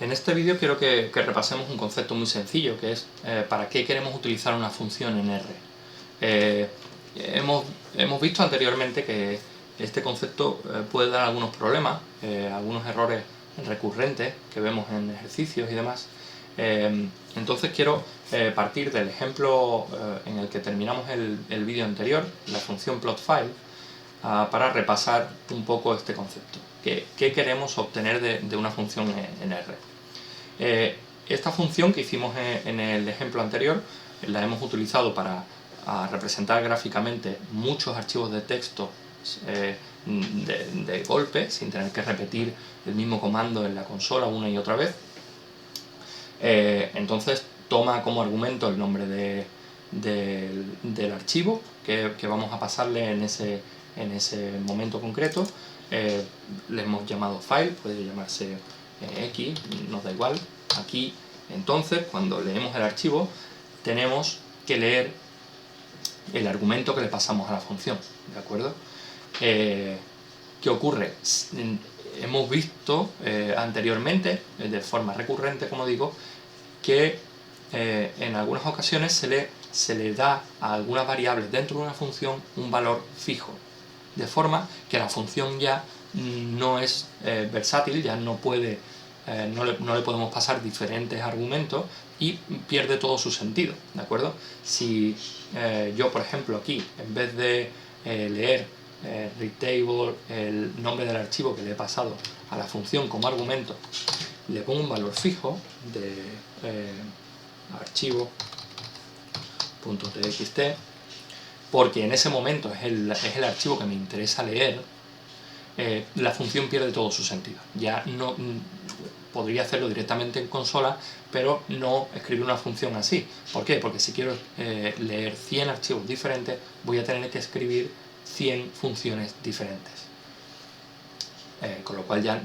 En este vídeo quiero que repasemos un concepto muy sencillo, que es para qué queremos utilizar una función en R. Hemos visto anteriormente que este concepto puede dar algunos problemas, algunos errores recurrentes que vemos en ejercicios y demás. Entonces quiero partir del ejemplo en el que terminamos el vídeo anterior, la función plotFile, para repasar un poco este concepto. ¿Qué queremos obtener de una función en R? Esta función que hicimos en el ejemplo anterior la hemos utilizado para representar gráficamente muchos archivos de texto de golpe, sin tener que repetir el mismo comando en la consola una y otra vez. Entonces toma como argumento el nombre del archivo que vamos a pasarle en ese momento concreto. Le hemos llamado file, puede llamarse X, nos da igual. Aquí, entonces, cuando leemos el archivo, tenemos que leer el argumento que le pasamos a la función, ¿de acuerdo? ¿Qué ocurre? Hemos visto anteriormente, de forma recurrente, como digo, que en algunas ocasiones se le da a algunas variables dentro de una función un valor fijo, de forma que la función ya no es versátil, ya no puede, no le podemos pasar diferentes argumentos y pierde todo su sentido, ¿de acuerdo? Si yo, por ejemplo, aquí, en vez de leer readTable, el nombre del archivo que le he pasado a la función como argumento, le pongo un valor fijo de archivo.txt, porque en ese momento es el archivo que me interesa leer, la función pierde todo su sentido. Ya no podría hacerlo directamente en consola, pero no escribir una función así. ¿Por qué? Porque si quiero leer 100 archivos diferentes, voy a tener que escribir 100 funciones diferentes. Con lo cual ya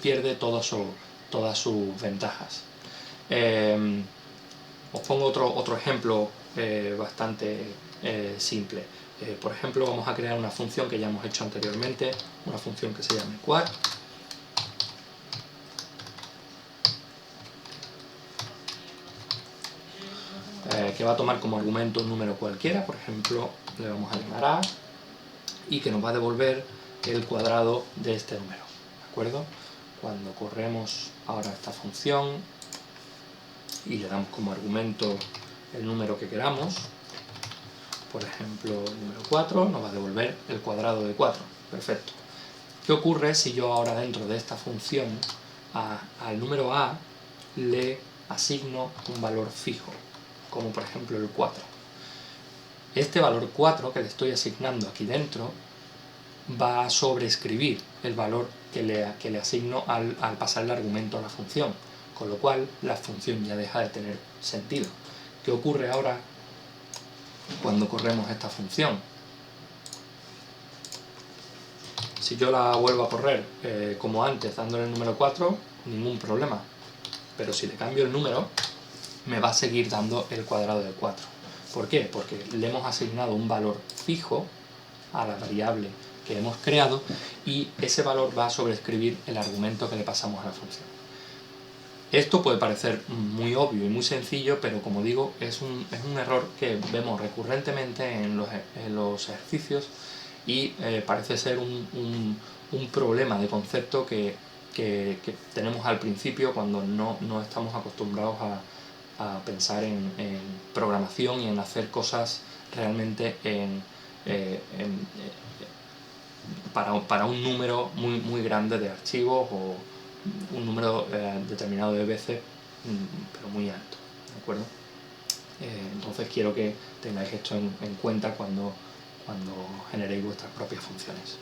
pierde todas sus ventajas. Os pongo otro ejemplo bastante simple. Por ejemplo, vamos a crear una función que ya hemos hecho anteriormente, una función que se llama quad, que va a tomar como argumento un número cualquiera, por ejemplo, le vamos a llamar a, y que nos va a devolver el cuadrado de este número, ¿de acuerdo? Cuando corremos ahora esta función y le damos como argumento el número que queramos, por ejemplo, el número 4, nos va a devolver el cuadrado de 4. Perfecto. ¿Qué ocurre si yo ahora dentro de esta función al número a le asigno un valor fijo, como por ejemplo el 4? Este valor 4 que le estoy asignando aquí dentro va a sobreescribir el valor que le asigno al pasar el argumento a la función, con lo cual la función ya deja de tener sentido. ¿Qué ocurre ahora cuando corremos esta función? Si yo la vuelvo a correr como antes, dándole el número 4, ningún problema. Pero si le cambio el número, me va a seguir dando el cuadrado de 4. ¿Por qué? Porque le hemos asignado un valor fijo a la variable que hemos creado y ese valor va a sobreescribir el argumento que le pasamos a la función. Esto puede parecer muy obvio y muy sencillo, pero como digo, es un error que vemos recurrentemente en los ejercicios y parece ser un problema de concepto que tenemos al principio cuando no estamos acostumbrados a pensar en programación y en hacer cosas realmente para un número muy grande de archivos o un número determinado de veces, pero muy alto, ¿de acuerdo? Entonces quiero que tengáis esto en cuenta cuando generéis vuestras propias funciones.